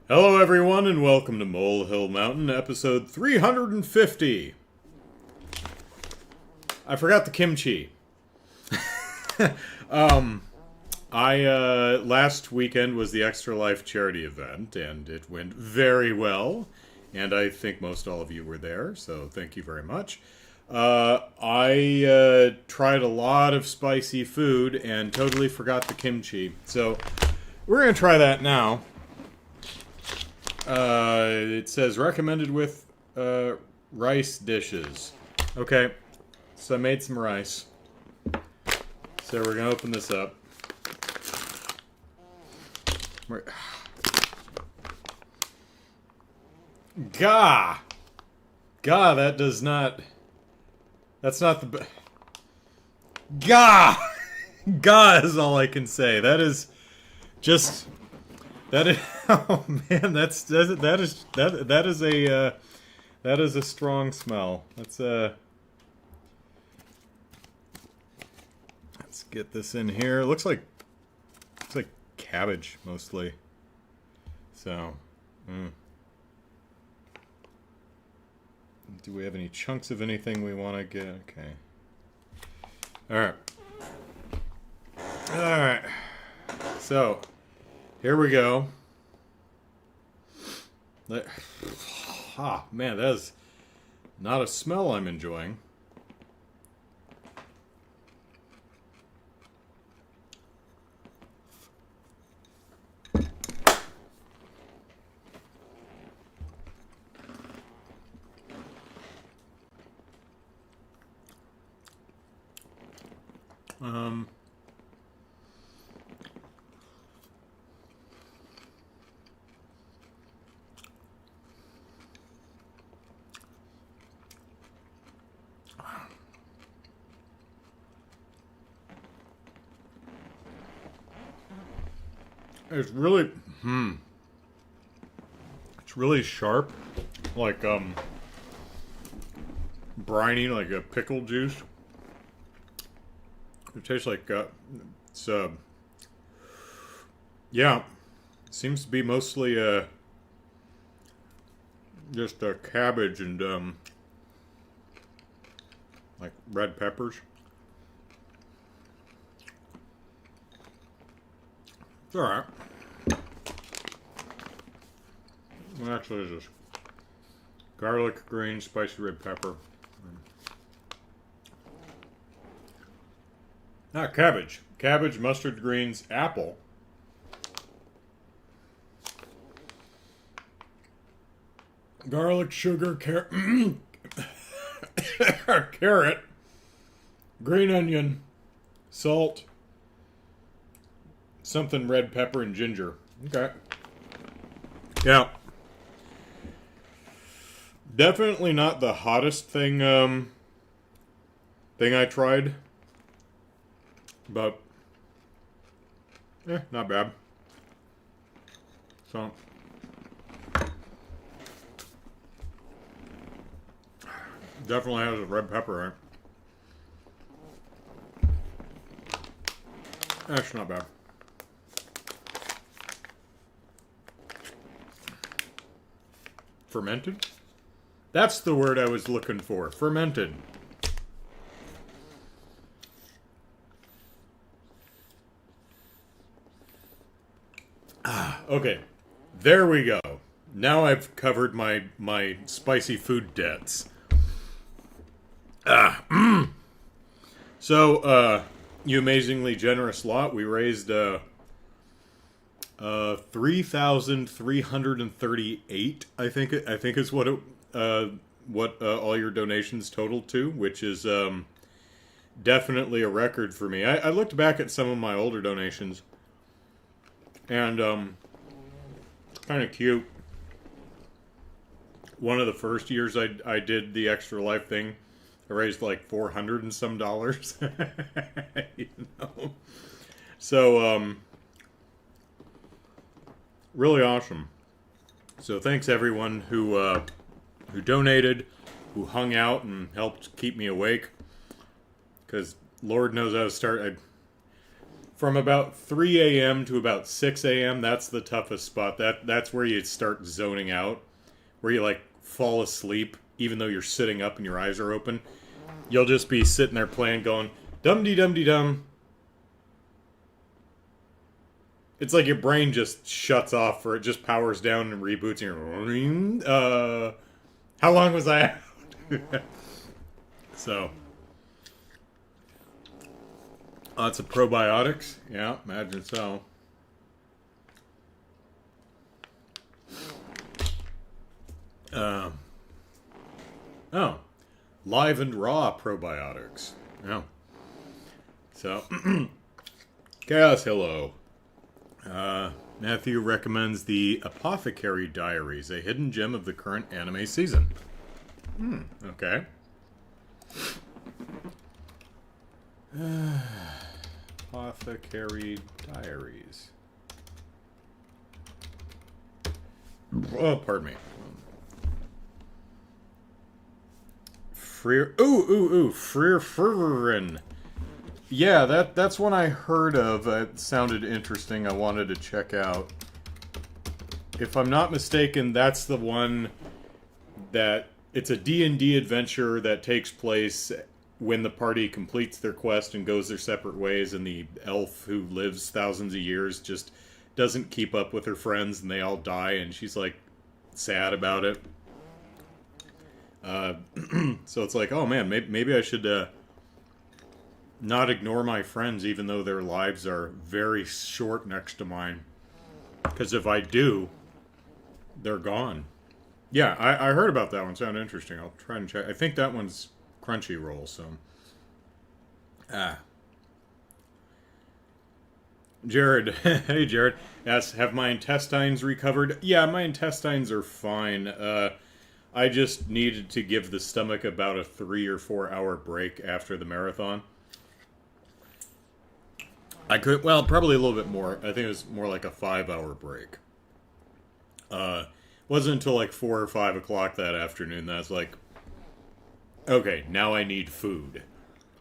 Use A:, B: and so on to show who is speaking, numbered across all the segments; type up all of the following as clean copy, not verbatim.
A: Hello, everyone, and welcome to Molehill Mountain, episode 350. I forgot the kimchi. Last weekend was the Extra Life charity event, and it went very well. And I think most all of you were there, so thank you very much. I tried a lot of spicy food and totally forgot the kimchi. So we're going to try that now. It says recommended with rice dishes. Okay, so I made some rice. So we're gonna open this up. Gah! Gah, that does not... That's not the... Gah! Gah is all I can say. That is just... That is... Oh man, that is a strong smell. Let's get this in here. It looks like cabbage mostly. So, do we have any chunks of anything we want to get? Okay. All right. So, here we go. Man, that is not a smell I'm enjoying. It's really, it's really sharp, like, briny, like a pickle juice. It tastes like, it's, yeah, it seems to be mostly, just, cabbage and, like, red peppers. It's alright. What actually is this? Garlic, green, spicy red pepper. Cabbage. Cabbage, mustard greens, apple. Garlic, sugar, carrot, green onion, salt, something red pepper, and ginger. Okay. Yeah. Definitely not the hottest thing I tried. But not bad. So definitely has a red pepper, right? That's not bad. Fermented? That's the word I was looking for. Fermented. Okay. There we go. Now I've covered my spicy food debts. So, you amazingly generous lot. We raised 3,338. I think is what all your donations totaled to, which is definitely a record for me. I looked back at some of my older donations, and it's kind of cute. One of the first years I did the Extra Life thing, I raised like $400 and some dollars. You know? So, really awesome. So thanks everyone who donated, who hung out and helped keep me awake. Because Lord knows I was From about 3 a.m. to about 6 a.m., that's the toughest spot. That's where you start zoning out, where you like fall asleep even though you're sitting up and your eyes are open. You'll just be sitting there playing, going dum-de-dum-de-dum. It's like your brain just shuts off, or it just powers down and reboots. And you're, how long was I out? So, lots of probiotics. Yeah, imagine so. Oh, live and raw probiotics. Yeah. So, Chaos, hello. Matthew recommends the Apothecary Diaries, a hidden gem of the current anime season. Okay. Apothecary Diaries. Oh, pardon me. Freer. Yeah, that's one I heard of. It sounded interesting. I wanted to check out. If I'm not mistaken, that's the one that it's a D&D adventure that takes place when the party completes their quest and goes their separate ways, and the elf who lives thousands of years just doesn't keep up with her friends, and they all die, and she's like sad about it. So it's like, oh man, maybe I should not ignore my friends, even though their lives are very short next to mine. Because if I do, they're gone. Yeah, I heard about that one. Sounded interesting. I'll try and check. I think that one's Crunchyroll, so. Jared. Hey, Jared. Yes, have my intestines recovered? Yeah, my intestines are fine. I just needed to give the stomach about a 3 or 4 hour break after the marathon. I could, well, probably a little bit more. I think it was more like a 5-hour break. Wasn't until like 4 or 5 o'clock that afternoon that I was like, okay, now I need food.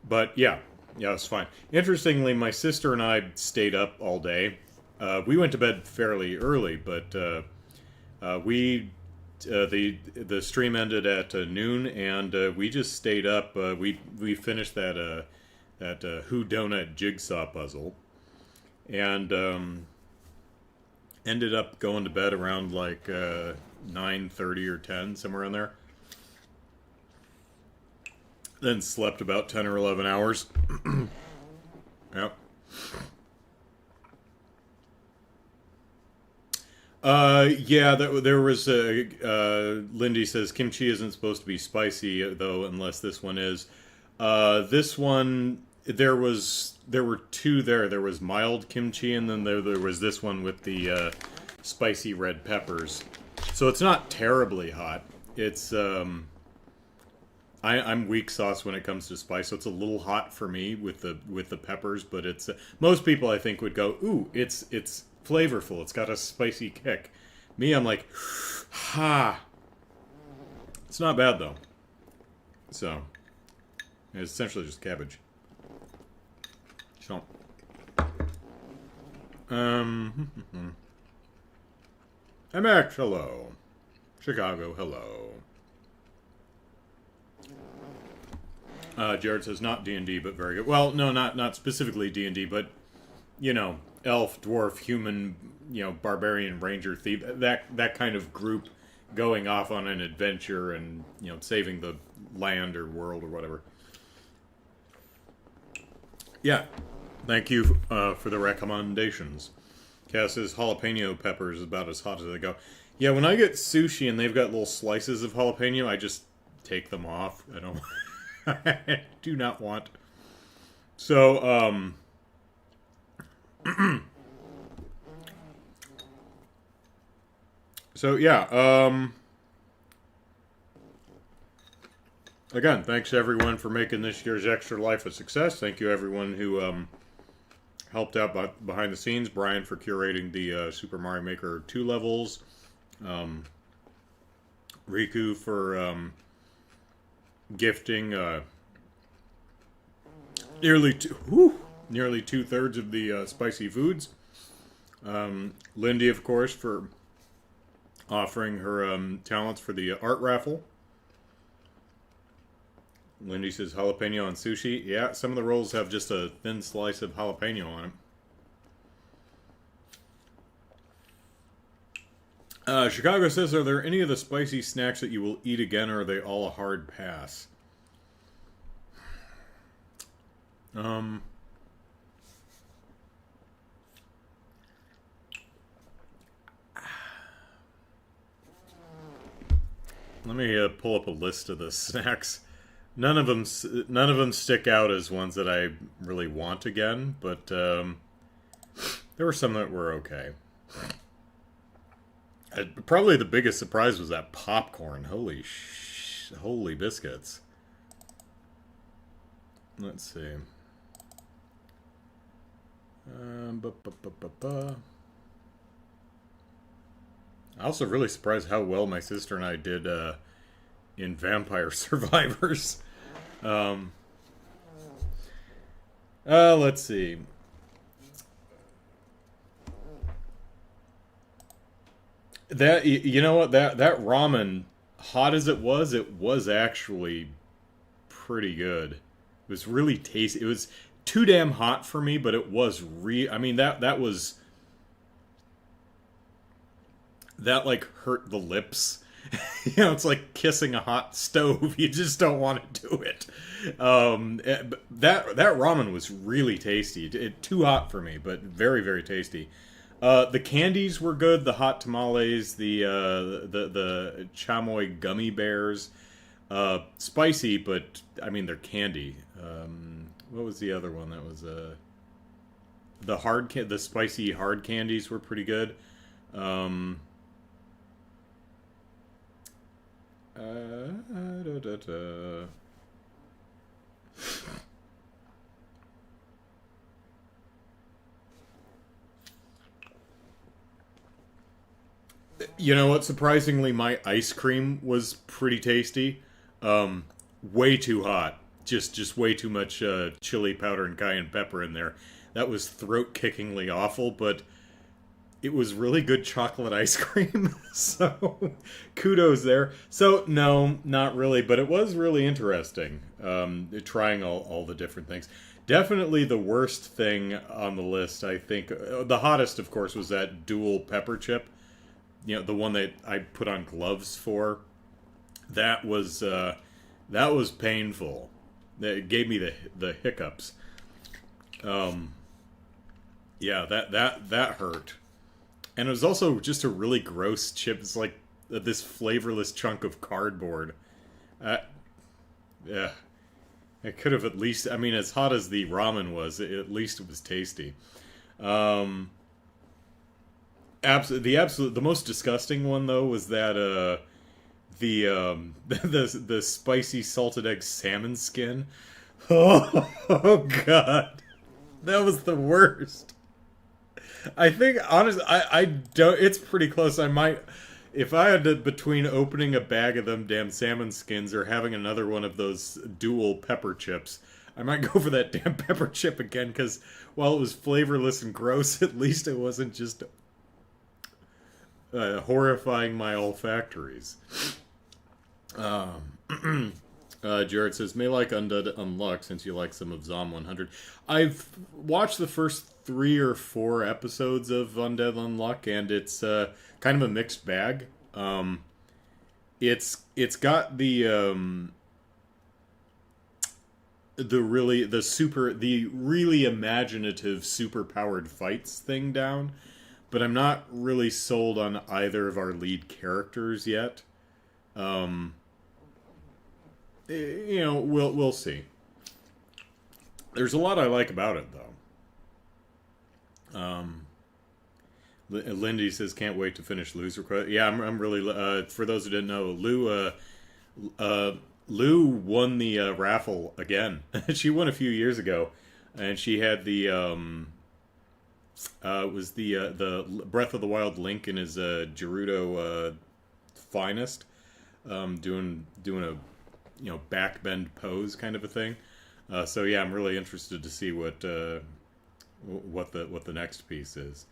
A: But yeah, it's fine. Interestingly, my sister and I stayed up all day. We went to bed fairly early, but the stream ended at noon, and we just stayed up. We finished that Who Donut jigsaw puzzle, and ended up going to bed around like 9:30 or 10, somewhere in there. Then slept about 10 or 11 hours. Yep. Yeah, there was Lindy says kimchi isn't supposed to be spicy, though, unless this one is. This one, there were two there. There was mild kimchi, and then there was this one with the spicy red peppers. So it's not terribly hot. It's I'm weak sauce when it comes to spice, so it's a little hot for me with the peppers. But it's most people I think would go, ooh, it's flavorful. It's got a spicy kick. Me, I'm like, ha. It's not bad though. So it's essentially just cabbage. So, MX, hello. Chicago, hello. Jared says not D&D, but very good. Well, no, not specifically D&D, but you know, elf, dwarf, human, you know, barbarian, ranger, thief, that kind of group going off on an adventure and, you know, saving the land or world or whatever. Yeah. Thank you for the recommendations. Cass says jalapeno peppers is about as hot as they go. Yeah, when I get sushi and they've got little slices of jalapeno, I just take them off. I don't... I do not want... So, So, yeah, again, thanks everyone for making this year's Extra Life a success. Thank you everyone who helped out behind the scenes. Brian for curating the Super Mario Maker 2 levels. Riku for nearly 2/3 of the spicy foods. Lindy, of course, for offering her talents for the art raffle. Lindy says jalapeno on sushi. Yeah, some of the rolls have just a thin slice of jalapeno on them. Chicago says, are there any of the spicy snacks that you will eat again, or are they all a hard pass? Let me pull up a list of the snacks. None of them stick out as ones that I really want again, but there were some that were okay. Probably the biggest surprise was that popcorn. Holy biscuits. Let's see. I'm also really surprised how well my sister and I did in Vampire Survivors. Let's see. That, you know what, that ramen, hot as it was actually pretty good. It was really tasty. It was too damn hot for me, but it was I mean, that was, that like hurt the lips. You know, it's like kissing a hot stove. You just don't want to do it. That ramen was really tasty. Too hot for me, but very, very tasty. The candies were good. The hot tamales, the chamoy gummy bears, spicy, but I mean they're candy. What was the other one? That was the spicy hard candies were pretty good. You know what? Surprisingly, my ice cream was pretty tasty. Way too hot. Just way too much chili powder and cayenne pepper in there. That was throat-kickingly awful, but it was really good chocolate ice cream. So, kudos there. So, no, not really, but it was really interesting. Trying all the different things. Definitely the worst thing on the list, I think. The hottest, of course, was that dual pepper chip. You know, the one that I put on gloves for. That was painful. It gave me the hiccups. Yeah, that hurt. And it was also just a really gross chip. It's like this flavorless chunk of cardboard. Yeah. It could have at least, I mean, as hot as the ramen was, at least it was tasty. The most disgusting one though was that the spicy salted egg salmon skin. Oh god, that was the worst. I think honestly, I don't. It's pretty close. I might, if I had to, between opening a bag of them damn salmon skins or having another one of those dual pepper chips, I might go for that damn pepper chip again. Because while it was flavorless and gross, at least it wasn't just horrifying my olfactories. Jared says, may like Undead Unluck since you like some of Zom 100. I've watched the first 3 or 4 episodes of Undead Unluck, and it's kind of a mixed bag. It's got the really imaginative super powered fights thing down, but I'm not really sold on either of our lead characters yet. You know, we'll see. There's a lot I like about it, though. Lindy says, "Can't wait to finish Lou's request." Yeah, I'm really. For those who didn't know, Lou won the raffle again. She won a few years ago, and she had the it was the Breath of the Wild Link in his Gerudo finest, doing a backbend pose kind of a thing. So yeah, I'm really interested to see what what the next piece is.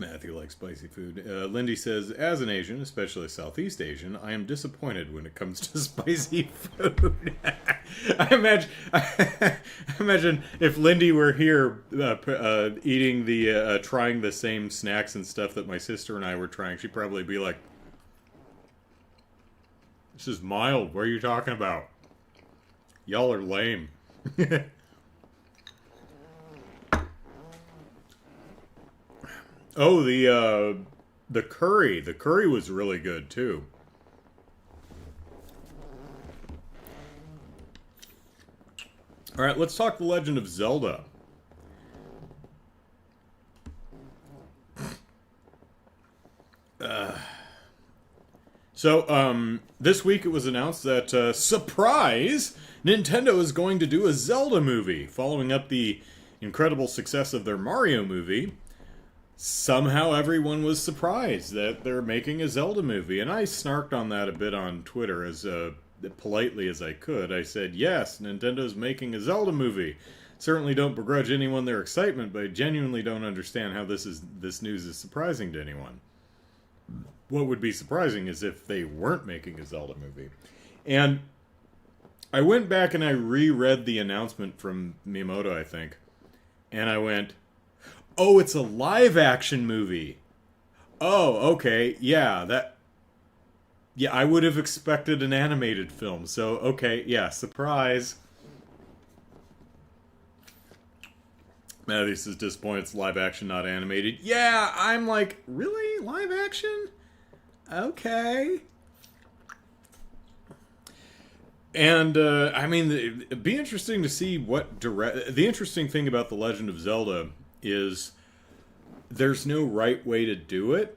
A: Matthew likes spicy food. Lindy says, as an Asian, especially Southeast Asian, I am disappointed when it comes to spicy food. I imagine if Lindy were here eating trying the same snacks and stuff that my sister and I were trying, she'd probably be like, this is mild. What are you talking about? Y'all are lame. Oh, the curry. The curry was really good too. All right, let's talk The Legend of Zelda. This week it was announced that, surprise, Nintendo is going to do a Zelda movie, following up the incredible success of their Mario movie. Somehow everyone was surprised that they're making a Zelda movie, and I snarked on that a bit on Twitter as politely as I could. I said, yes, Nintendo's making a Zelda movie. Certainly don't begrudge anyone their excitement, but I genuinely don't understand how this news is surprising to anyone. What would be surprising is if they weren't making a Zelda movie. And I went back and I reread the announcement from Miyamoto, I think, and I went, oh, it's a live-action movie. Oh, okay, yeah, I would have expected an animated film, so, okay, yeah, surprise. Matthews is disappointed it's live-action, not animated. Yeah, I'm like, really? Live-action? Okay. And, I mean, it'd be interesting to see what the interesting thing about The Legend of Zelda is there's no right way to do it.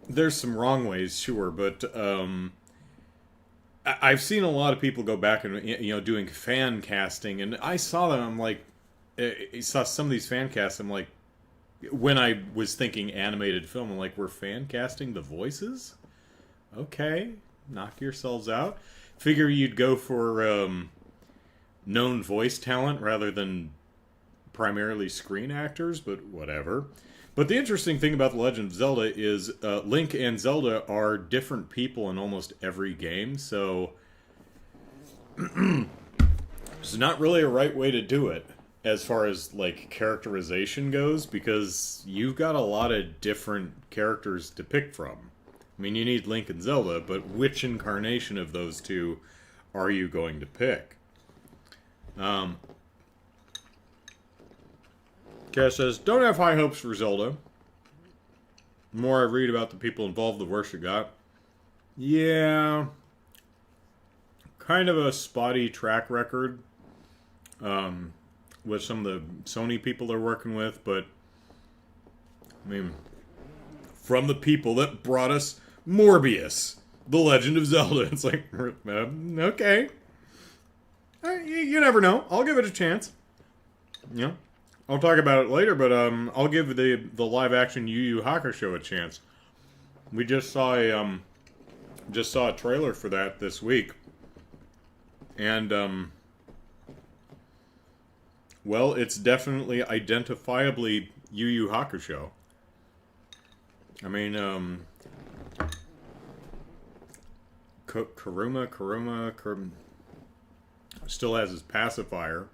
A: There's some wrong ways, sure, but I've seen a lot of people go back and doing fan casting, and I saw them. I'm like, I saw some of these fan casts. I'm like, when I was thinking animated film, I'm like, we're fan casting the voices? Okay, knock yourselves out. Figure you'd go for known voice talent rather than primarily screen actors, but whatever. But the interesting thing about The Legend of Zelda is Link and Zelda are different people in almost every game, so there's not really a right way to do it as far as like characterization goes, because you've got a lot of different characters to pick from. I mean, you need Link and Zelda, but which incarnation of those two are you going to pick? Cass says, don't have high hopes for Zelda. The more I read about the people involved, the worse it got. Yeah. Kind of a spotty track record with some of the Sony people they're working with, but I mean, from the people that brought us Morbius, The Legend of Zelda. It's like, okay. You never know. I'll give it a chance. Yeah. I'll talk about it later, but I'll give the live-action Yu Yu Hakusho a chance. We just saw a trailer for that this week. And, well, it's definitely identifiably Yu Yu Hakusho. I mean, Kuruma still has his pacifier.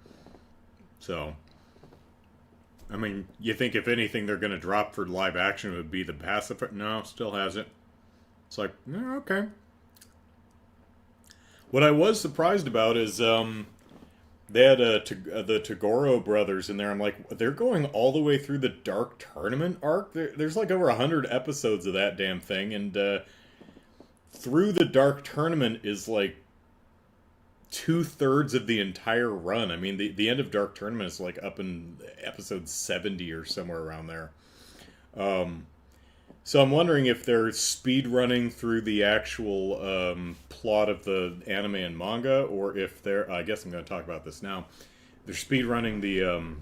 A: So, I mean, you think if anything they're going to drop for live action it would be the pacifier. No, still has it. It's like, yeah, okay. What I was surprised about is they had the Toguro brothers in there. I'm like, they're going all the way through the Dark Tournament arc? There's like over 100 episodes of that damn thing, and through the Dark Tournament is like 2/3 of the entire run. I mean, the end of Dark Tournament is like up in episode 70 or somewhere around there. So I'm wondering if they're speed running through the actual plot of the anime and manga, or if they're, I guess I'm going to talk about this now. They're speed running the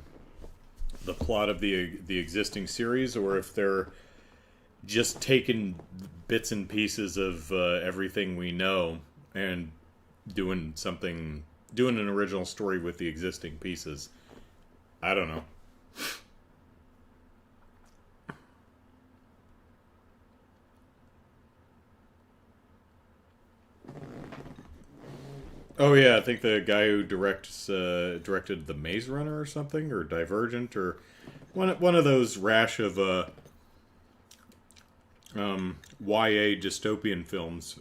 A: plot of the existing series, or if they're just taking bits and pieces of everything we know and doing something doing an original story with the existing pieces. I don't know. Oh yeah, I think the guy who directed The Maze Runner or something, or Divergent, or one of those rash of YA dystopian films,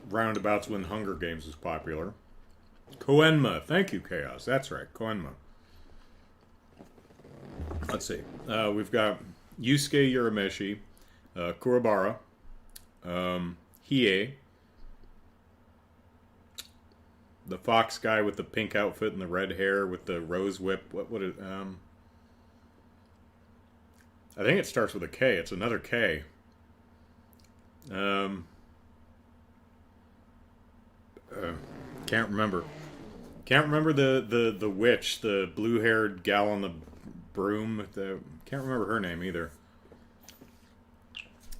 A: roundabouts when Hunger Games was popular. Koenma, thank you, Chaos. That's right, Koenma. Let's see. We've got Yusuke Urameshi, Kurabara, Hiei, the fox guy with the pink outfit and the red hair with the rose whip. What is, I think it starts with a K. It's another K. Can't remember. Can't remember the witch, the blue-haired gal on the broom. Can't remember her name either.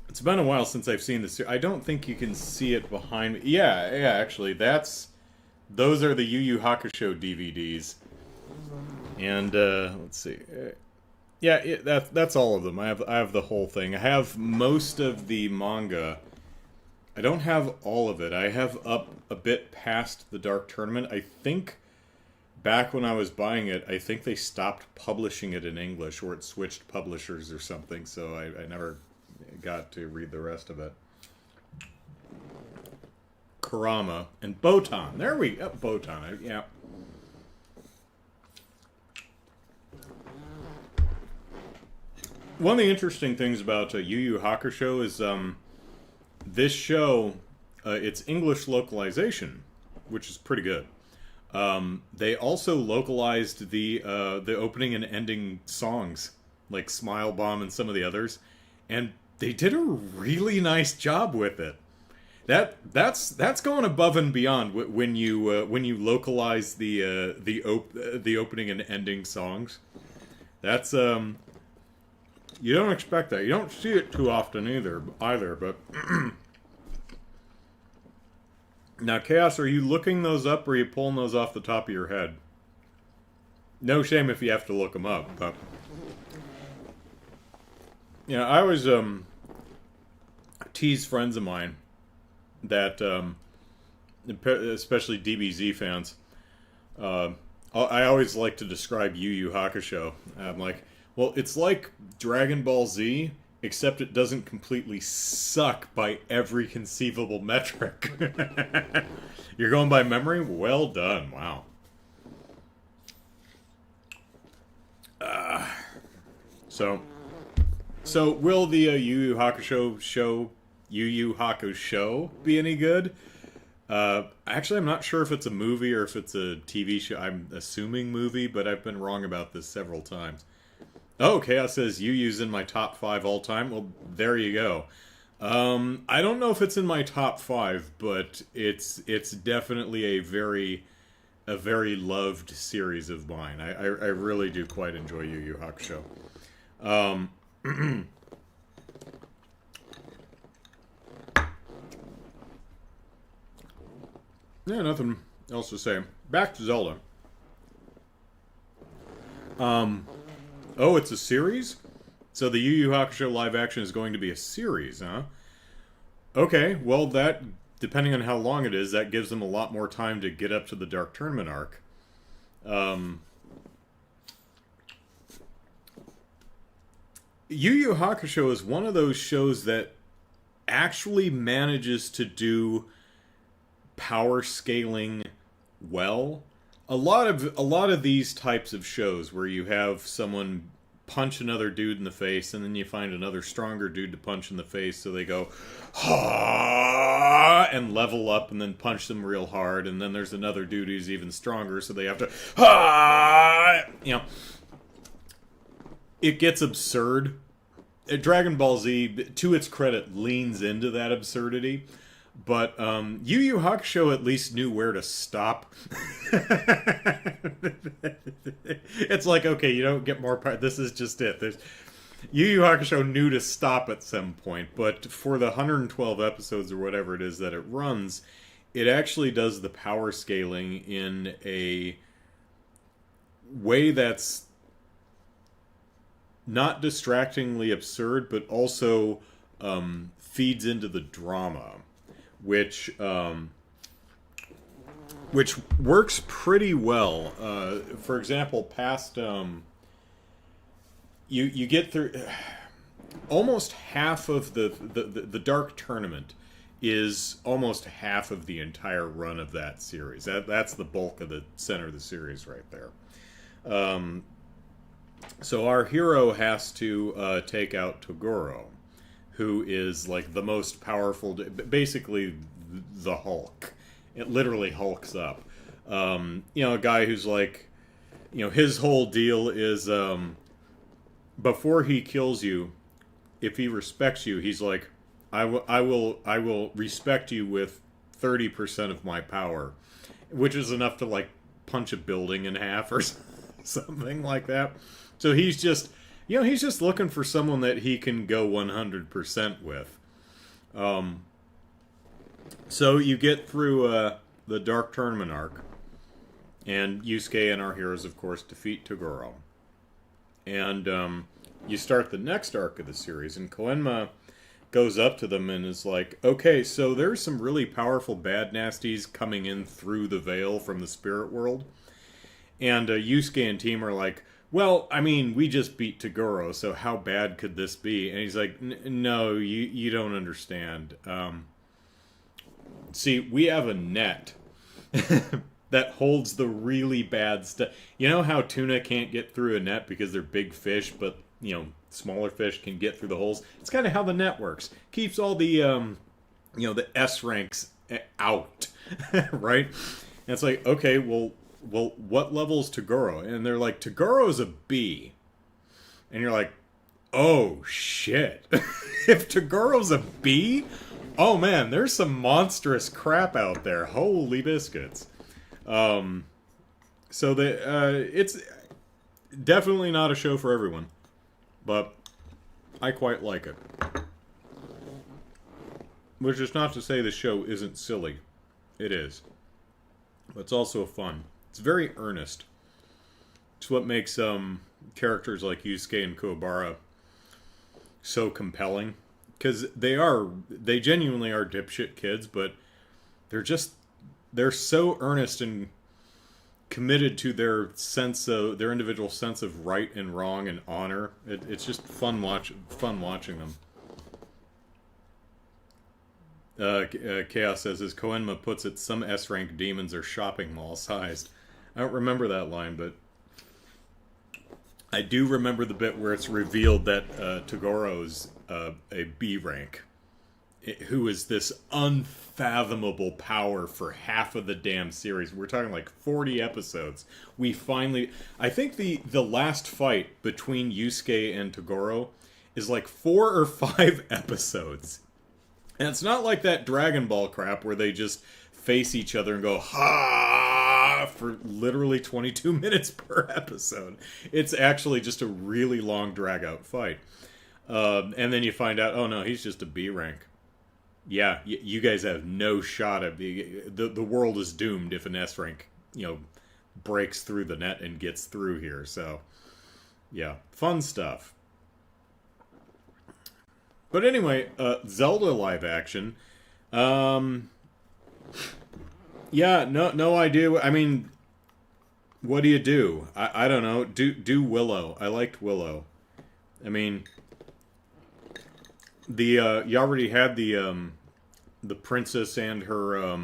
A: It's been a while since I've seen this. I don't think you can see it behind me. Yeah, actually, those are the Yu Yu Hakusho DVDs. And let's see. Yeah, that's all of them. I have the whole thing. I have most of the manga. I don't have all of it. I have up a bit past the Dark Tournament. I think back when I was buying it, I think they stopped publishing it in English, or it switched publishers or something, so I never got to read the rest of it. Kurama and Botan. There we go. Botan, yeah. One of the interesting things about Yu Yu Hakusho is this show, it's English localization, which is pretty good. They also localized the opening and ending songs, like Smile Bomb and some of the others, and they did a really nice job with it. That's going above and beyond when you localize the opening and ending songs. That's you don't expect that. You don't see it too often either. But now, Chaos, are you looking those up, or are you pulling those off the top of your head? No shame if you have to look them up, but yeah, I always tease friends of mine that, especially DBZ fans, I always like to describe Yu Yu Hakusho. I'm like, well, it's like Dragon Ball Z, except it doesn't completely suck by every conceivable metric. You're going by memory? Well done. Wow. So will the Yu Yu Hakusho be any good? Actually, I'm not sure if it's a movie or if it's a TV show. I'm assuming movie, but I've been wrong about this several times. Oh, Chaos says Yu Yu's in my top 5 all time. Well, there you go. I don't know if it's in my top 5, but it's definitely a very loved series of mine. I really do quite enjoy Yu Yu Hakusho. Yeah, nothing else to say. Back to Zelda. Oh, it's a series? So the Yu Yu Hakusho live action is going to be a series, huh? Okay, well that, depending on how long it is, that gives them a lot more time to get up to the Dark Tournament arc. Yu Yu Hakusho is one of those shows that actually manages to do power scaling well. A lot of these types of shows where you have someone punch another dude in the face, and then you find another stronger dude to punch in the face, so they go ha and level up, and then punch them real hard, and then there's another dude who's even stronger, so they have to ha. You know, it gets absurd. Dragon Ball Z, to its credit, leans into that absurdity. But Yu Yu Hakusho at least knew where to stop. It's like, okay, you don't get more part. This is just it. Yu Yu Hakusho knew to stop at some point, but for the 112 episodes or whatever it is that it runs, it actually does the power scaling in a way that's not distractingly absurd, but also feeds into the drama, which which works pretty well. For example, past you get through almost half of the Dark Tournament is almost half of the entire run of that series. That's the bulk of the center of the series right there. So our hero has to take out Toguro, who is like the most powerful, basically the Hulk. It literally hulks up. You know, a guy who's like, you know, his whole deal is before he kills you, if he respects you, he's like, I will respect you with 30% of my power, which is enough to like punch a building in half or something like that. So he's just, you know, he's just looking for someone that he can go 100% with. So you get through the Dark Tournament arc, and Yusuke and our heroes, of course, defeat Toguro. And you start the next arc of the series, and Koenma goes up to them and is like, okay, so there's some really powerful bad nasties coming in through the veil from the spirit world. And Yusuke and team are like, well, I mean, we just beat Toguro, so how bad could this be? And he's like, no, you don't understand. See, we have a net that holds the really bad stuff. You know how tuna can't get through a net because they're big fish, but, you know, smaller fish can get through the holes? It's kind of how the net works. Keeps all the, you know, the S ranks out, right? And it's like, okay, well, what level's Toguro? And they're like, Toguro's a B. And you're like, oh, shit. If Toguro's a B, oh, man, there's some monstrous crap out there. Holy biscuits. So it's definitely not a show for everyone. But I quite like it. Which is not to say the show isn't silly. It is. But it's also fun. It's very earnest. It's what makes characters like Yusuke and Kuwabara so compelling. Because they genuinely are dipshit kids, but they're so earnest and committed to their individual sense of right and wrong and honor. It's just fun watching them. Chaos says, as Koenma puts it, some S-rank demons are shopping mall sized. I don't remember that line, but I do remember the bit where it's revealed that Togoro's a B rank, who is this unfathomable power for half of the damn series. We're talking like 40 episodes. We finally... I think the last fight between Yusuke and Toguro is like 4 or 5 episodes. And it's not like that Dragon Ball crap where they just face each other and go, ha, for literally 22 minutes per episode. It's actually just a really long drag-out fight. And then you find out, oh no, he's just a B rank. Yeah, you guys have no shot at the world is doomed if an S rank, you know, breaks through the net and gets through here. So, yeah, fun stuff. But anyway, Zelda live action. Yeah, no idea. I mean, what do you do? I don't know. Do Willow. I liked Willow. I mean, you already had the princess and her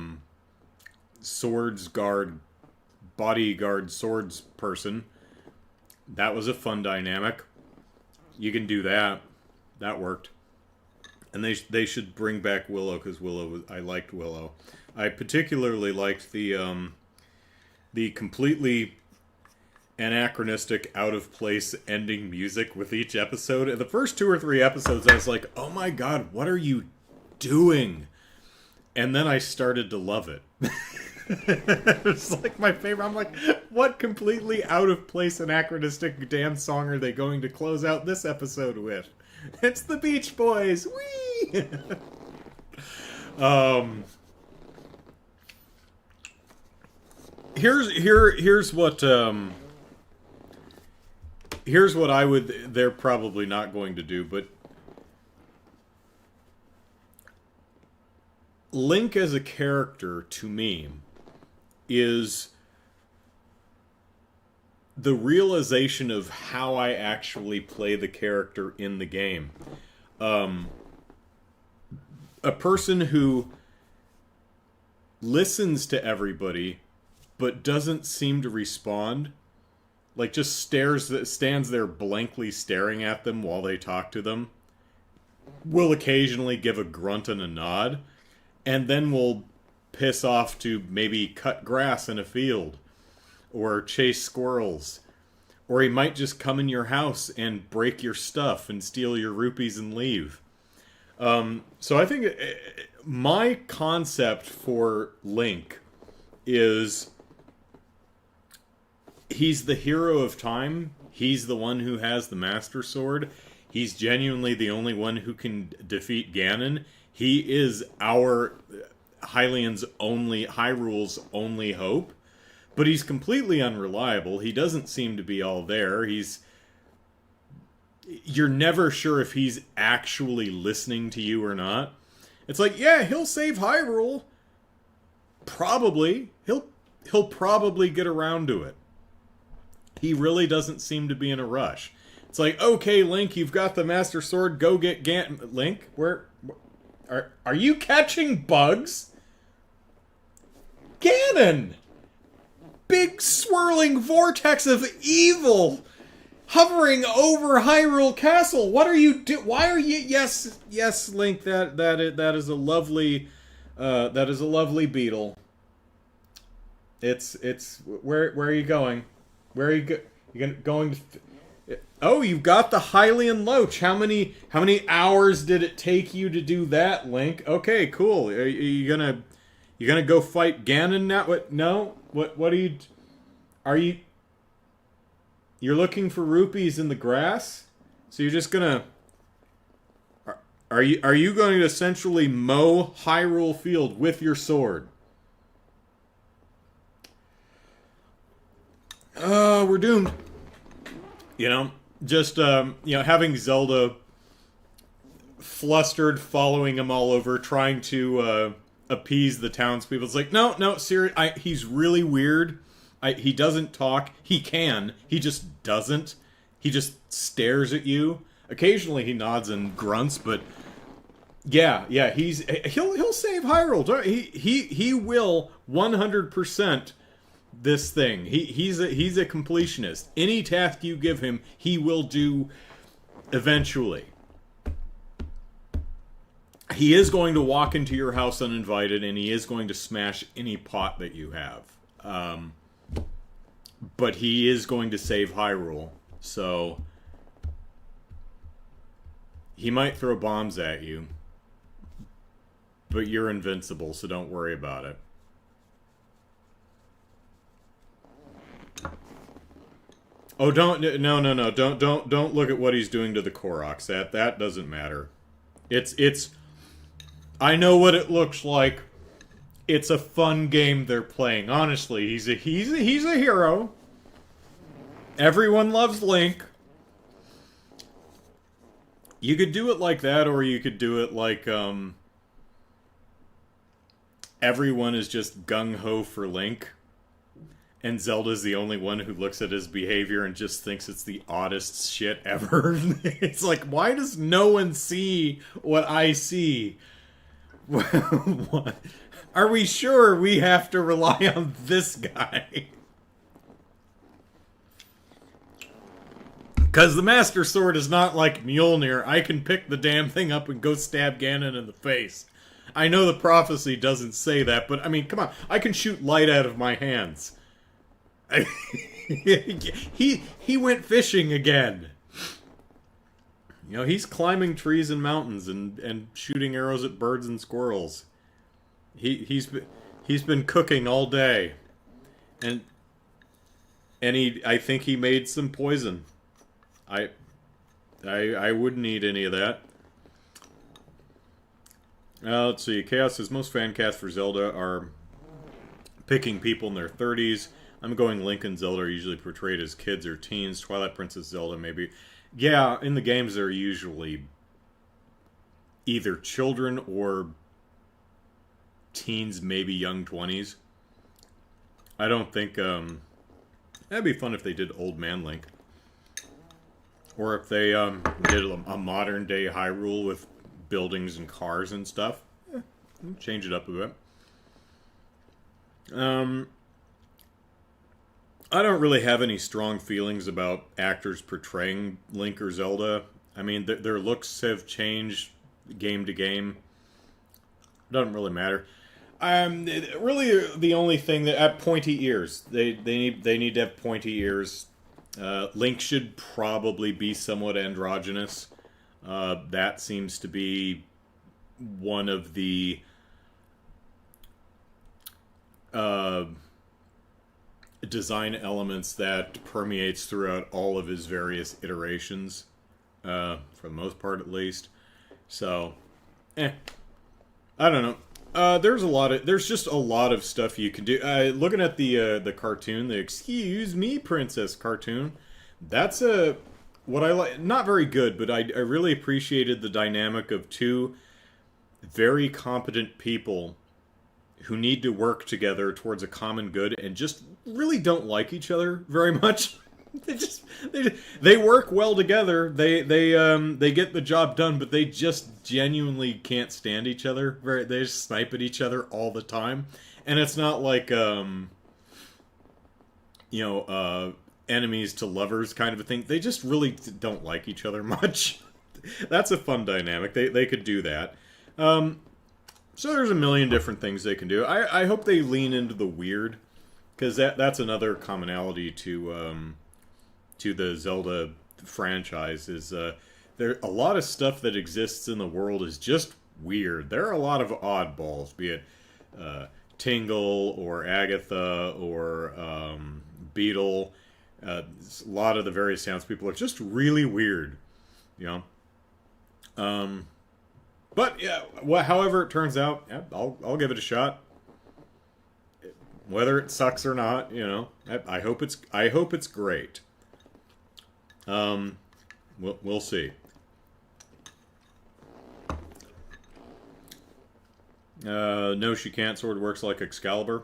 A: bodyguard swords person. That was a fun dynamic. You can do that. That worked. And they should bring back Willow, because I liked Willow. I particularly liked the completely anachronistic, out of place ending music with each episode. In the first 2 or 3 episodes, I was like, "Oh my god, what are you doing?" And then I started to love it. It's like my favorite. I'm like, what completely out of place, anachronistic damn song are they going to close out this episode with? It's the Beach Boys. Whee! Here's what I would. They're probably not going to do, but Link as a character to me is the realization of how I actually play the character in the game. A person who listens to everybody but doesn't seem to respond, like just stands there blankly staring at them while they talk to them, will occasionally give a grunt and a nod, and then will piss off to maybe cut grass in a field or chase squirrels, or he might just come in your house and break your stuff and steal your rupees and leave. So I think my concept for Link is he's the hero of time. He's the one who has the Master Sword. He's genuinely the only one who can defeat Ganon. He is our Hyrule's only hope. But he's completely unreliable. He doesn't seem to be all there. You're never sure if he's actually listening to you or not. It's like, yeah, he'll save Hyrule. Probably. He'll probably get around to it. He really doesn't seem to be in a rush. It's like, okay, Link, you've got the Master Sword. Go get Link, where are you catching bugs? Ganon! Big swirling vortex of evil hovering over Hyrule Castle. What are you Why are you? Yes, Link. That is a lovely beetle. It's where are you going? Where are you going to? Oh, you've got the Hylian Loach. How many hours did it take you to do that, Link? Okay, cool. Are you gonna go fight Ganon now? What? No. What are you? You're looking for rupees in the grass? So you're just gonna? Are you going to essentially mow Hyrule Field with your sword? We're doomed. Just having Zelda flustered, following him all over, trying to appease the townspeople. It's like, no, seriously, he's really weird. He doesn't talk. He can. He just doesn't. He just stares at you. Occasionally he nods and grunts, but yeah, he'll save Hyrule. He will 100% this thing. He's a completionist. Any task you give him, he will do eventually. He is going to walk into your house uninvited, and he is going to smash any pot that you have. But he is going to save Hyrule, so he might throw bombs at you, but you're invincible, so don't worry about it. Oh, don't look at what he's doing to the Koroks. That doesn't matter. It's I know what it looks like. It's a fun game they're playing. Honestly, he's a hero. Everyone loves Link. You could do it like that, or you could do it like everyone is just gung-ho for Link, and Zelda's the only one who looks at his behavior and just thinks it's the oddest shit ever. It's like, why does no one see what I see? What? Are we sure we have to rely on this guy? Because the Master Sword is not like Mjolnir. I can pick the damn thing up and go stab Ganon in the face. I know the prophecy doesn't say that, but I mean, come on. I can shoot light out of my hands. He went fishing again. He's climbing trees and mountains and shooting arrows at birds and squirrels. He's been cooking all day, and I think he made some poison. I wouldn't eat any of that. Let's see. Chaos says most fan casts for Zelda are picking people in their 30s. I'm going Link and Zelda are usually portrayed as kids or teens. Twilight Princess Zelda maybe. Yeah, in the games they're usually either children or teens, maybe young 20s. I don't think that'd be fun if they did Old Man Link. Or if they did a modern day Hyrule with buildings and cars and stuff. Change it up a bit. I don't really have any strong feelings about actors portraying Link or Zelda. I mean, their looks have changed game to game. Doesn't really matter. Really, the only thing that pointy ears. They need to have pointy ears. Link should probably be somewhat androgynous. That seems to be one of the design elements that permeates throughout all of his various iterations, for the most part at least. So, I don't know. There's just a lot of stuff you can do. Looking at the cartoon, the "Excuse Me, Princess" cartoon, that's what I like. Not very good, but I really appreciated the dynamic of two very competent people who need to work together towards a common good and just really don't like each other very much. They work well together. They get the job done, but they just genuinely can't stand each other. They just snipe at each other all the time, and it's not like enemies to lovers kind of a thing. They just really don't like each other much. That's a fun dynamic. They could do that. So there's a million different things they can do. I hope they lean into the weird, because that's another commonality to the Zelda franchise. Is there a lot of stuff that exists in the world is just weird. There are a lot of oddballs, be it Tingle or Agatha or Beetle. A lot of the various townspeople are just really weird, you know. But yeah, however it turns out, yeah, I'll give it a shot. Whether it sucks or not, I hope it's great. We'll see. No, she can't. Sword works like Excalibur.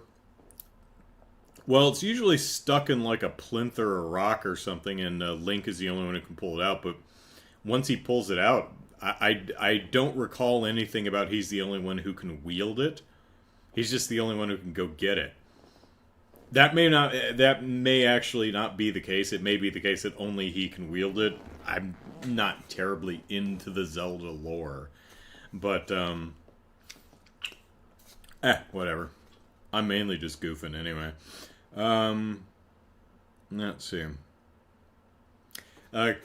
A: Well, it's usually stuck in like a plinth or a rock or something, and Link is the only one who can pull it out. But once he pulls it out, I don't recall anything about he's the only one who can wield it. He's just the only one who can go get it. That may actually not be the case. It may be the case that only he can wield it. I'm not terribly into the Zelda lore. But, whatever. I'm mainly just goofing anyway. Let's see.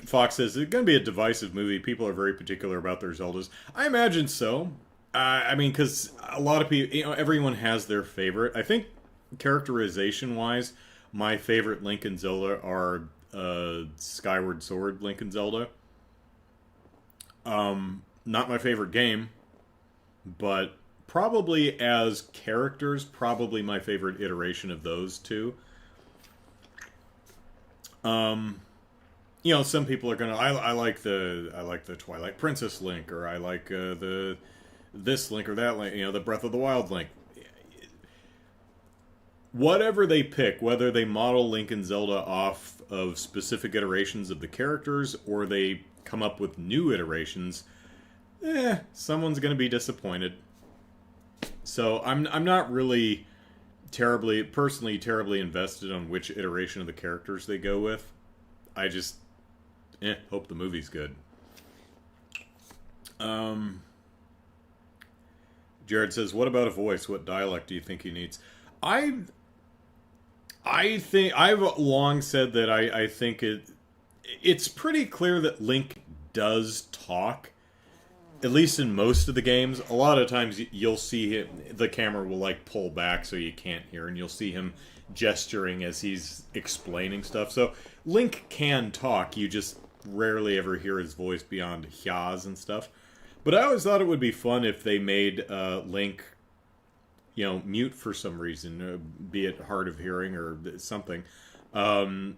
A: Fox says, it's going to be a divisive movie. People are very particular about their Zeldas. I imagine so. I mean, because a lot of people, everyone has their favorite. I think, characterization-wise, my favorite Link and Zelda are Skyward Sword Link and Zelda. Not my favorite game, but probably as characters, probably my favorite iteration of those two. Some people are gonna. I like the Twilight Princess Link, or I like this Link or that Link. The Breath of the Wild Link. Whatever they pick, whether they model Link and Zelda off of specific iterations of the characters, or they come up with new iterations, someone's gonna be disappointed. So I'm not really terribly invested on which iteration of the characters they go with. I just hope the movie's good. Jared says, what about a voice? What dialect do you think he needs? I think I've long said that I think it's pretty clear that Link does talk, at least in most of the games. A lot of times you'll see him, the camera will like pull back so you can't hear, and you'll see him gesturing as he's explaining stuff. So Link can talk, you just rarely ever hear his voice beyond hyahs and stuff. But I always thought it would be fun if they made Link mute for some reason, be it hard of hearing or something. Um,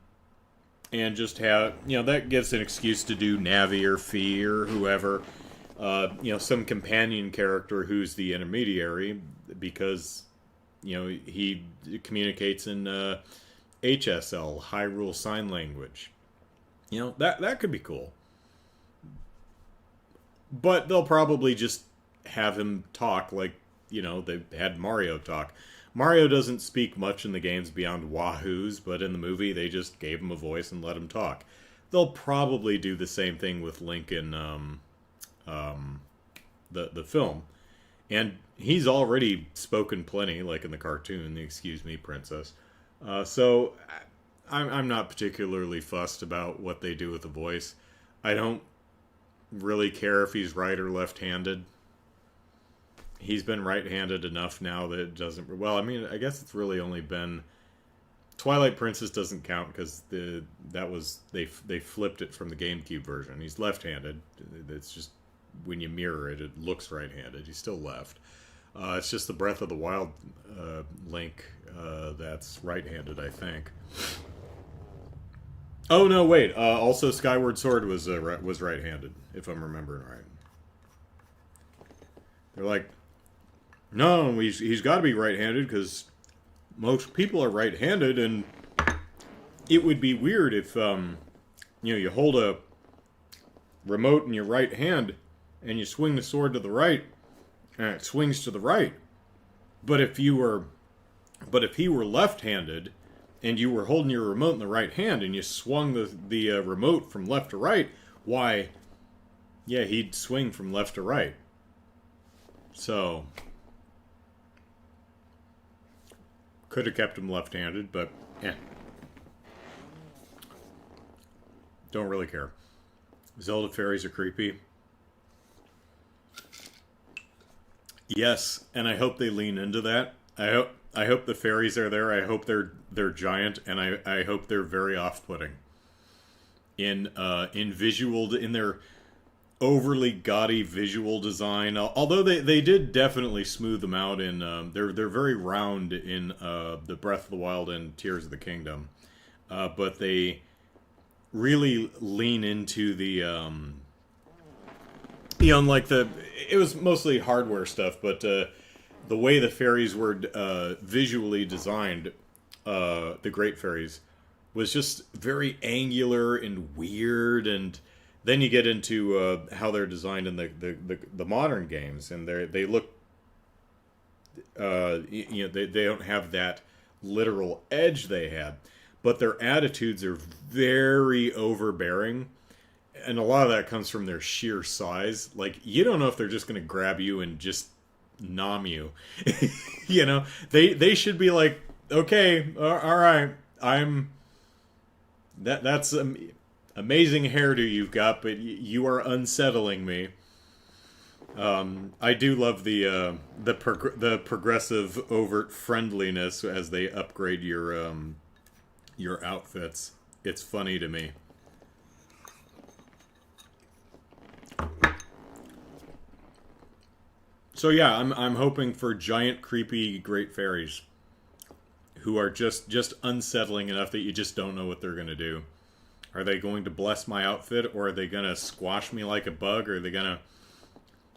A: and just have, that gives an excuse to do Navi or Fee or whoever, some companion character who's the intermediary, because, he communicates in HSL, Hyrule Sign Language. That could be cool. But they'll probably just have him talk like, they had Mario talk. Mario doesn't speak much in the games beyond wahoos, but in the movie they just gave him a voice and let him talk. They'll probably do the same thing with Link in the film. And he's already spoken plenty, like in the cartoon, the Excuse Me, Princess. So I'm not particularly fussed about what they do with the voice. I don't really care if he's right or left-handed. He's been right-handed enough now that it doesn't... Well, I mean, I guess it's really only been... Twilight Princess doesn't count because they flipped it from the GameCube version. He's left-handed. It's just when you mirror it, it looks right-handed. He's still left. It's just the Breath of the Wild Link that's right-handed, I think. Oh no, wait. Also, Skyward Sword was right-handed, if I'm remembering right. They're like, no, he's got to be right-handed because most people are right-handed, and it would be weird if you hold a remote in your right hand and you swing the sword to the right, and it swings to the right. But if he were left-handed, and you were holding your remote in the right hand, and you swung the remote from left to right, why, yeah, he'd swing from left to right. So, could have kept him left-handed, but, don't really care. Zelda fairies are creepy. Yes, and I hope they lean into that. I hope the fairies are there. I hope they're giant, and I hope they're very off-putting. In their overly gaudy visual design. Although they did definitely smooth them out in they're very round in the Breath of the Wild and Tears of the Kingdom, but they really lean into the like it was mostly hardware stuff, but the way the fairies were visually designed, the Great Fairies, was just very angular and weird. And then you get into how they're designed in the modern games, and they look, they don't have that literal edge they had, but their attitudes are very overbearing, and a lot of that comes from their sheer size. Like, you don't know if they're just going to grab you and just nom you. They should be like, okay, all right, that's amazing hairdo you've got, but you are unsettling me. I do love the progressive overt friendliness as they upgrade your outfits. It's funny to me. So yeah, I'm hoping for giant, creepy, great fairies who are just unsettling enough that you just don't know what they're gonna do. Are they going to bless my outfit, or are they gonna squash me like a bug, or are they gonna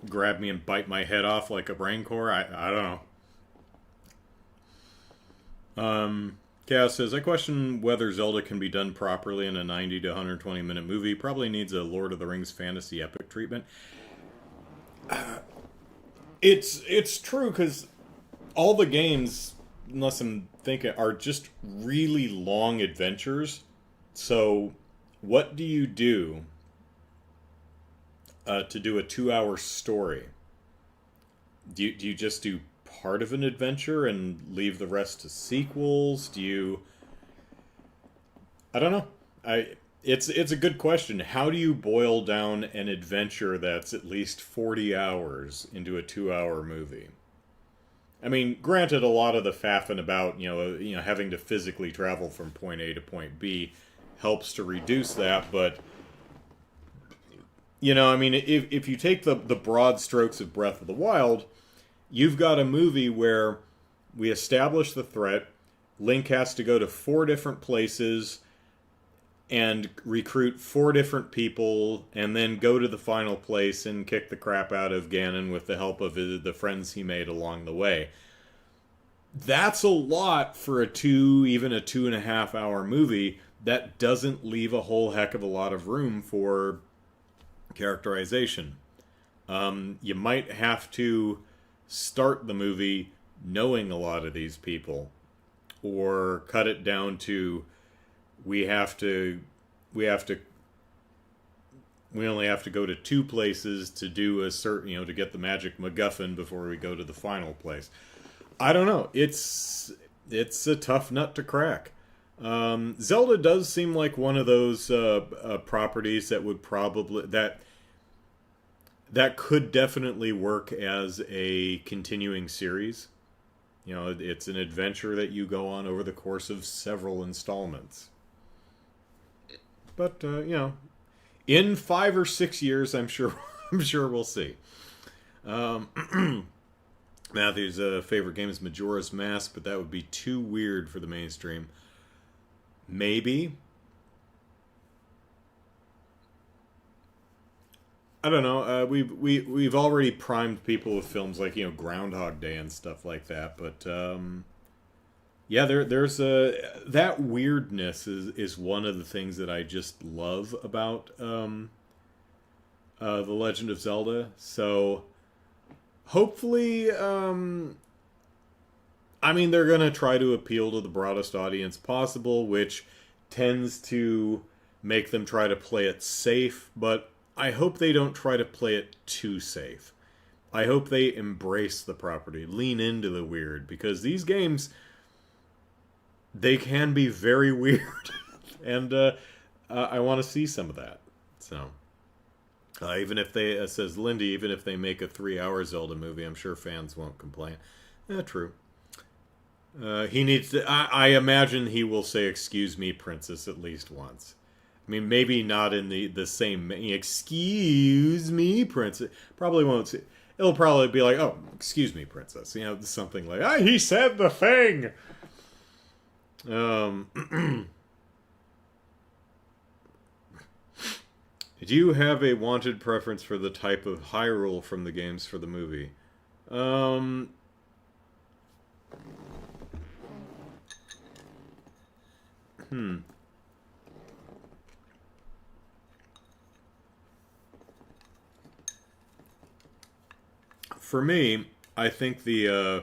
A: grab me and bite my head off like a rancor? I don't know. Chaos says, I question whether Zelda can be done properly in a 90 to 120 minute movie. Probably needs a Lord of the Rings fantasy epic treatment. It's true, because all the games, unless I'm thinking, are just really long adventures. So, what do you do to do a 2-hour story? Do you just do part of an adventure and leave the rest to sequels? I don't know. It's a good question. How do you boil down an adventure that's at least 40 hours into a 2-hour movie? I mean, granted, a lot of the faffing about, having to physically travel from point A to point B helps to reduce that, but, I mean, if you take the broad strokes of Breath of the Wild, you've got a movie where We establish the threat. Link has to go to 4 different places and recruit 4 different people, and then go to the final place and kick the crap out of Ganon with the help of the friends he made along the way. That's a lot for even a 2.5 hour movie that doesn't leave a whole heck of a lot of room for characterization. You might have to start the movie knowing a lot of these people, or cut it down to we only have to go to 2 places to do a certain, to get the magic MacGuffin before we go to the final place. I don't know. It's a tough nut to crack. Zelda does seem like one of those properties that would probably that could definitely work as a continuing series. It's an adventure that you go on over the course of several installments. But in 5 or 6 years, I'm sure we'll see. Matthew's favorite game is Majora's Mask, but that would be too weird for the mainstream. Maybe. I don't know. We've already primed people with films like Groundhog Day and stuff like that, but yeah, there's that weirdness is one of the things that I just love about The Legend of Zelda. So hopefully, they're gonna try to appeal to the broadest audience possible, which tends to make them try to play it safe, but I hope they don't try to play it too safe. I hope they embrace the property, lean into the weird, because these games, they can be very weird, and I want to see some of that. So, even if they, says Lindy, even if they make a 3-hour Zelda movie, I'm sure fans won't complain. True. He needs to. I imagine he will say "Excuse me, princess" at least once. Maybe not in the same... Excuse me, princess. Probably won't see... It'll probably be like, oh, excuse me, princess. Something like, he said the thing! Do you have a wanted preference for the type of Hyrule from the games for the movie? For me, I think the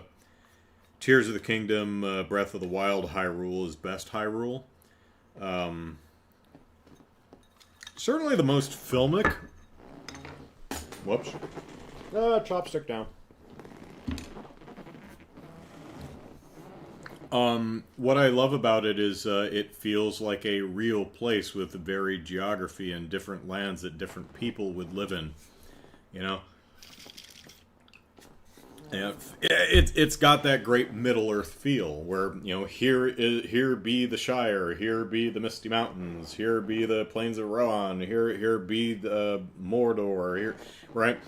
A: Tears of the Kingdom, Breath of the Wild Hyrule is best Hyrule. Certainly the most filmic. Whoops. Chopstick down. What I love about it is it feels like a real place with varied geography and different lands that different people would live in. Yeah, it's got that great Middle Earth feel where here be the Shire, here be the Misty Mountains, here be the Plains of Rohan, here be the Mordor, here, right?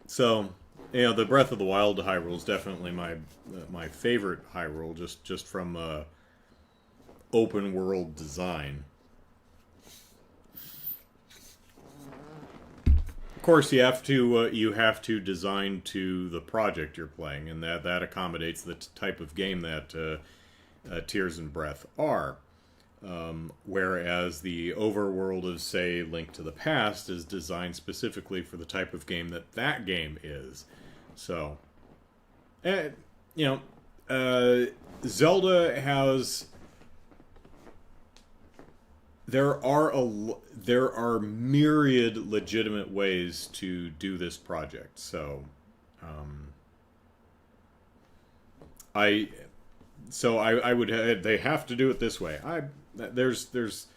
A: So the Breath of the Wild Hyrule is definitely my favorite Hyrule, just from open world design. Of course, you have to design to the project you're playing, and that accommodates the type of game that Tears and Breath are. Whereas the overworld of, say, Link to the Past is designed specifically for the type of game that game is. So, Zelda has. There are myriad legitimate ways to do this project. So, I would they have to do it this way. There's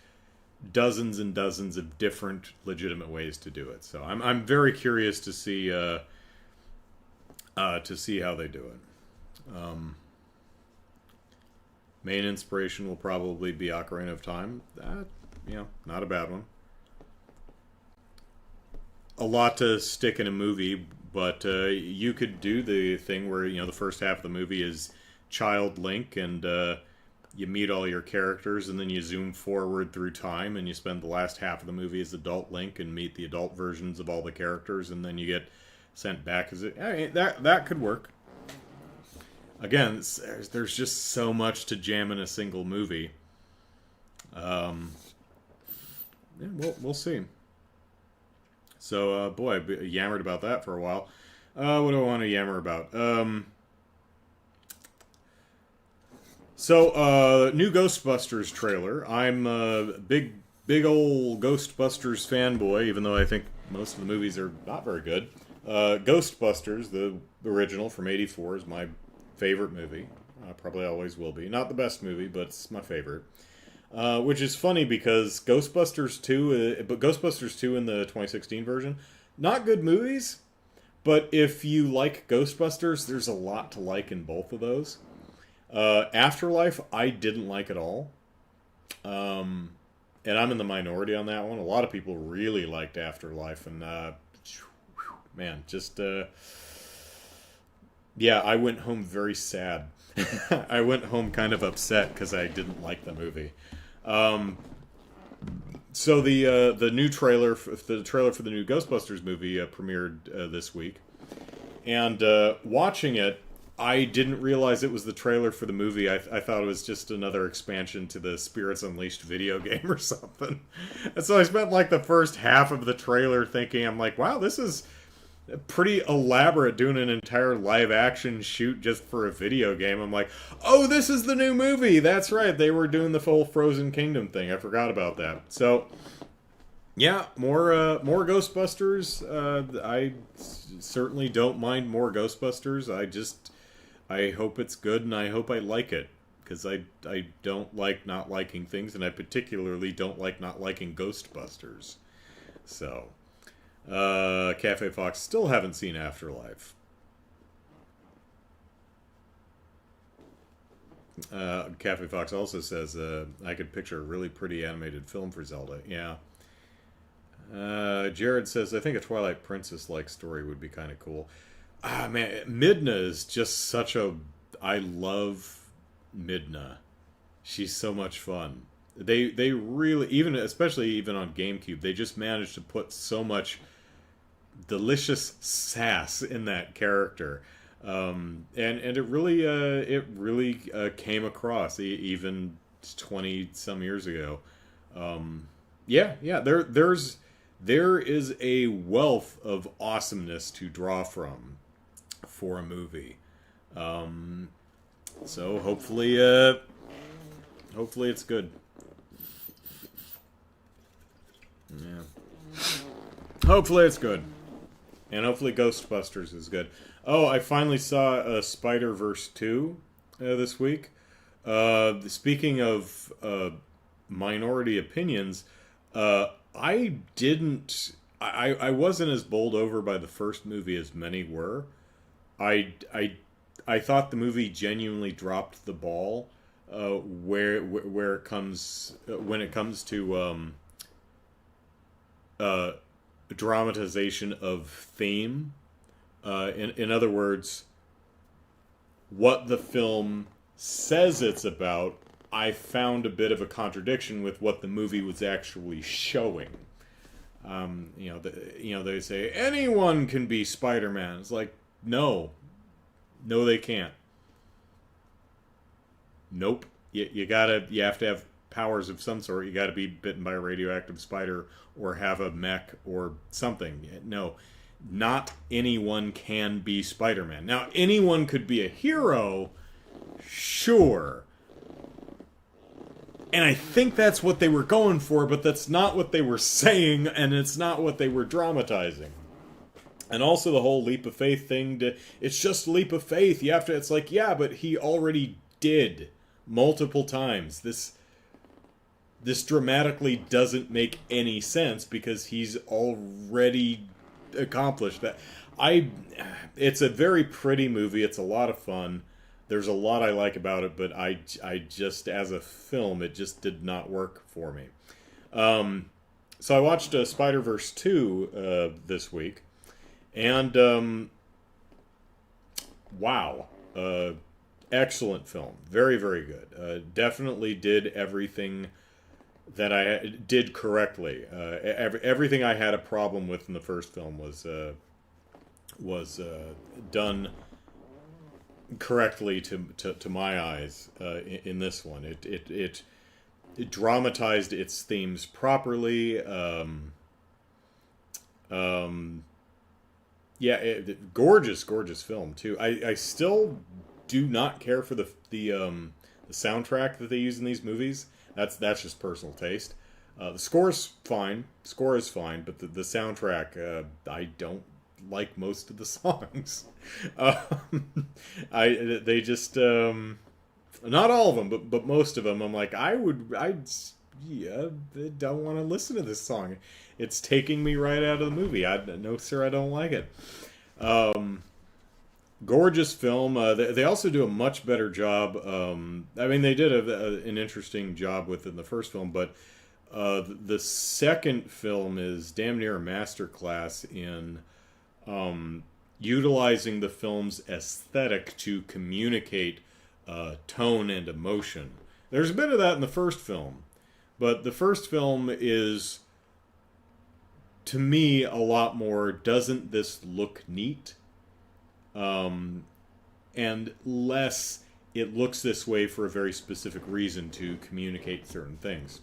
A: dozens and dozens of different legitimate ways to do it. So I'm very curious to see how they do it. Main inspiration will probably be Ocarina of Time. Not a bad one. A lot to stick in a movie, but you could do the thing where the first half of the movie is child Link, and you meet all your characters, and then you zoom forward through time, and you spend the last half of the movie as adult Link and meet the adult versions of all the characters, and then you get sent back as that could work. Again, there's just so much to jam in a single movie. Yeah, we'll see. So, boy, I yammered about that for a while. What do I want to yammer about? New Ghostbusters trailer. I'm a big old Ghostbusters fanboy, even though I think most of the movies are not very good. Ghostbusters, the original from '84, is my favorite movie. Probably always will be. Not the best movie, but it's my favorite. Which is funny because Ghostbusters 2, but Ghostbusters 2 in the 2016 version, not good movies, but if you like Ghostbusters, there's a lot to like in both of those. Afterlife, I didn't like at all. And I'm in the minority on that one. A lot of people really liked Afterlife, and man, just yeah, I went home very sad. I went home kind of upset because I didn't like the movie. So the new trailer, the trailer for the new Ghostbusters movie premiered this week, and watching it, I didn't realize it was the trailer for the movie. I thought it was just another expansion to the Spirits Unleashed video game or something. And so I spent like the first half of the trailer thinking, I'm like, wow, this is pretty elaborate, doing an entire live action shoot just for a video game. I'm like, oh, this is the new movie. That's right, they were doing the full Frozen Kingdom thing. I forgot about that. So yeah, more Ghostbusters. I certainly don't mind more Ghostbusters. I hope it's good, and I hope I like it, because I don't like not liking things, and I particularly don't like not liking Ghostbusters. So Cafe Fox, still haven't seen Afterlife. Cafe Fox also says, I could picture a really pretty animated film for Zelda. Yeah. Jared says, I think a Twilight Princess-like story would be kind of cool. Ah, man, Midna is just such a... I love Midna. She's so much fun. They really, especially even on GameCube, they just managed to put so much delicious sass in that character, and it really came across even 20 some years ago. There is a wealth of awesomeness to draw from for a movie. So hopefully it's good. Yeah. Hopefully it's good. And hopefully Ghostbusters is good. Oh, I finally saw Spider-Verse 2 this week. Speaking of minority opinions, I wasn't as bowled over by the first movie as many were. I thought the movie genuinely dropped the ball where it comes when it comes to dramatization of theme. In other words, what the film says it's about, I found a bit of a contradiction with what the movie was actually showing. They say anyone can be Spider-Man. It's like, no, they can't. Nope. You have to have powers of some sort. You got to be bitten by a radioactive spider or have a mech or something. No, not anyone can be Spider-Man. Now, anyone could be a hero, sure. And I think that's what they were going for, but that's not what they were saying, and it's not what they were dramatizing. And also the whole leap of faith thing, it's just a leap of faith. You have to, it's like, yeah, but he already did multiple times. This dramatically doesn't make any sense because he's already accomplished that. It's a very pretty movie. It's a lot of fun. There's a lot I like about it, but I just, as a film, it just did not work for me. So I watched Spider-Verse 2 this week, And wow, excellent film, very very good. Definitely did everything that I did correctly. Everything I had a problem with in the first film was done correctly to my eyes in this one. It dramatized its themes properly. Um, yeah, gorgeous, gorgeous film too. I still do not care for the soundtrack that they use in these movies. That's just personal taste. The score's fine. Score is fine, but the soundtrack, I don't like most of the songs. I they just not all of them, but most of them. I'm like I yeah, don't want to listen to this song. It's taking me right out of the movie. I no sir, I don't like it. Um, Gorgeous film. They also do a much better job. I mean, they did an interesting job within the first film, but the second film is damn near a masterclass in utilizing the film's aesthetic to communicate tone and emotion. There's a bit of that in the first film, but the first film is, to me, a lot more, doesn't this look neat? And less, it looks this way for a very specific reason to communicate certain things.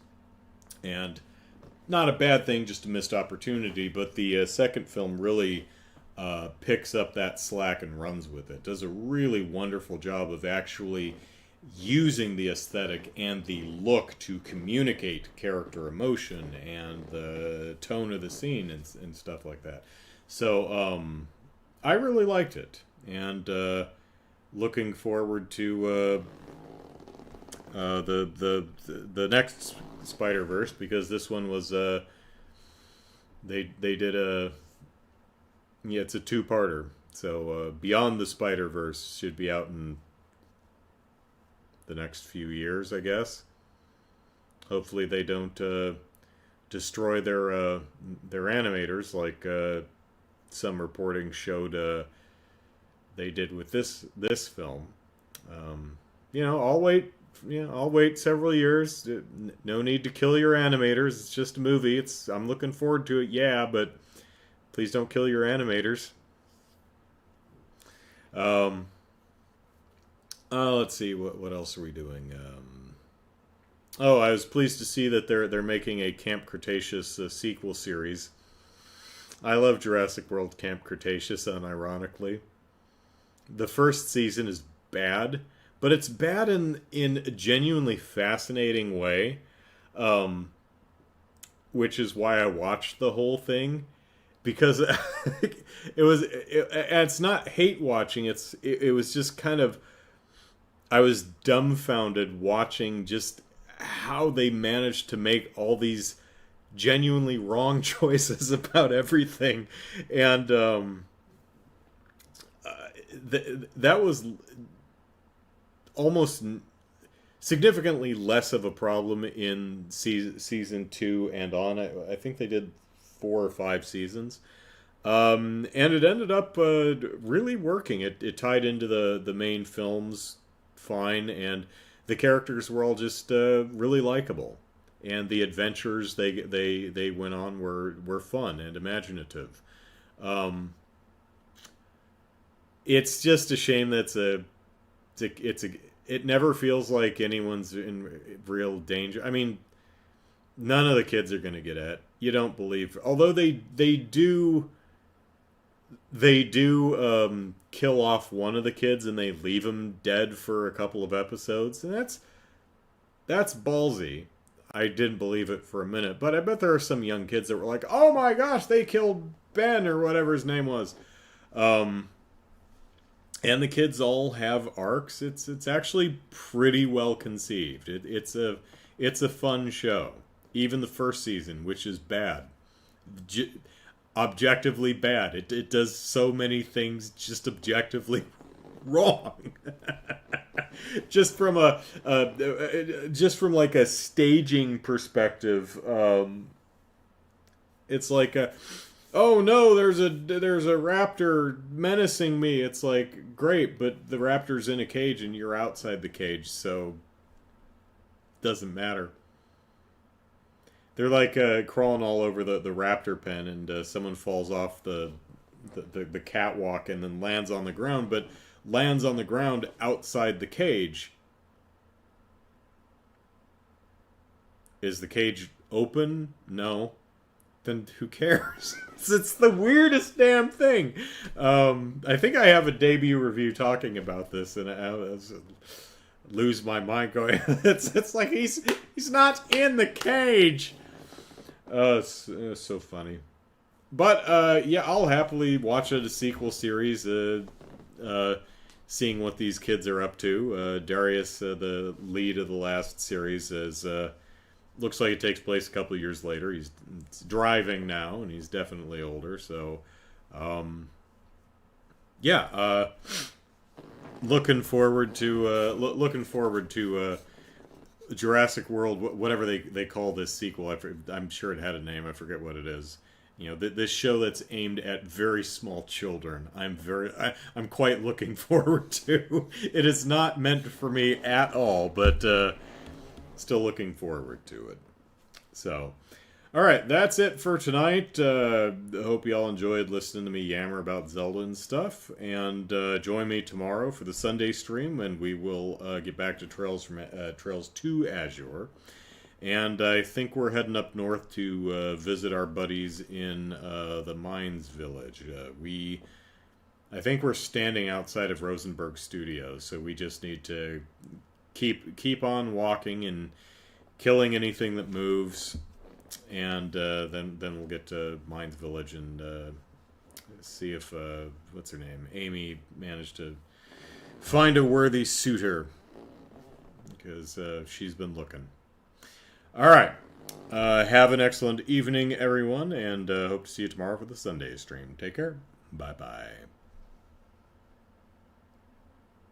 A: And not a bad thing, just a missed opportunity, but the second film really picks up that slack and runs with it. Does a really wonderful job of actually using the aesthetic and the look to communicate character emotion and the tone of the scene and stuff like that. So I really liked it, and looking forward to the next Spider-Verse, because this one was they did a, yeah, it's a two-parter. So Beyond the Spider-Verse should be out in the next few years, I guess. Hopefully they don't destroy their animators like some reporting showed they did with this film. I'll wait. I'll wait several years. No need to kill your animators. It's just a movie. I'm looking forward to it. Yeah, but please don't kill your animators. Um, let's see, what else are we doing? Oh, I was pleased to see that they're making a Camp Cretaceous sequel series. I love Jurassic World Camp Cretaceous, unironically. The first season is bad, but it's bad in a genuinely fascinating way, which is why I watched the whole thing, because it's not hate watching. It was just kind of, I was dumbfounded watching just how they managed to make all these genuinely wrong choices about everything, and that was almost significantly less of a problem in season two and on. I think they did 4 or 5 seasons. And it ended up really working. It tied into the main films fine, and the characters were all just really likable, and the adventures they went on were fun and imaginative. It's just a shame that it never feels like anyone's in real danger. I mean, none of the kids are going to get it. You don't believe, although they do kill off one of the kids and they leave him dead for a couple of episodes, and that's ballsy. I didn't believe it for a minute, but I bet there are some young kids that were like, "Oh my gosh, they killed Ben," or whatever his name was. And the kids all have arcs. It's actually pretty well conceived. It's a fun show. Even the first season, which is bad. Objectively bad. It does so many things just objectively wrong. just from just from like a staging perspective, it's like oh no, there's a raptor menacing me. It's like, great, but the raptor's in a cage and you're outside the cage, so doesn't matter. They're like crawling all over the raptor pen, and someone falls off the catwalk and then lands on the ground, but lands on the ground outside the cage. Is the cage open? No. Then who cares? It's the weirdest damn thing. I think I have a debut review talking about this, and I was lose my mind going. It's like he's not in the cage. It's so funny. But yeah, I'll happily watch a sequel series. Seeing what these kids are up to. Darius, the lead of the last series, is looks like it takes place a couple of years later. He's driving now, and he's definitely older. So, yeah, looking forward to Jurassic World, whatever they call this sequel. I'm sure it had a name. I forget what it is. You know, this show that's aimed at very small children. I'm quite looking forward to. It is not meant for me at all, but still looking forward to it. So, all right, that's it for tonight. I hope you all enjoyed listening to me yammer about Zelda and stuff. And join me tomorrow for the Sunday stream, and we will get back to Trails to Azure. And I think we're heading up north to visit our buddies in the Mines Village. I think we're standing outside of Rosenberg Studios, so we just need to keep on walking and killing anything that moves, and then we'll get to Mines Village and see if what's her name, Amy, managed to find a worthy suitor, because she's been looking. All right. Have an excellent evening, everyone, and hope to see you tomorrow for the Sunday stream. Take care. Bye-bye.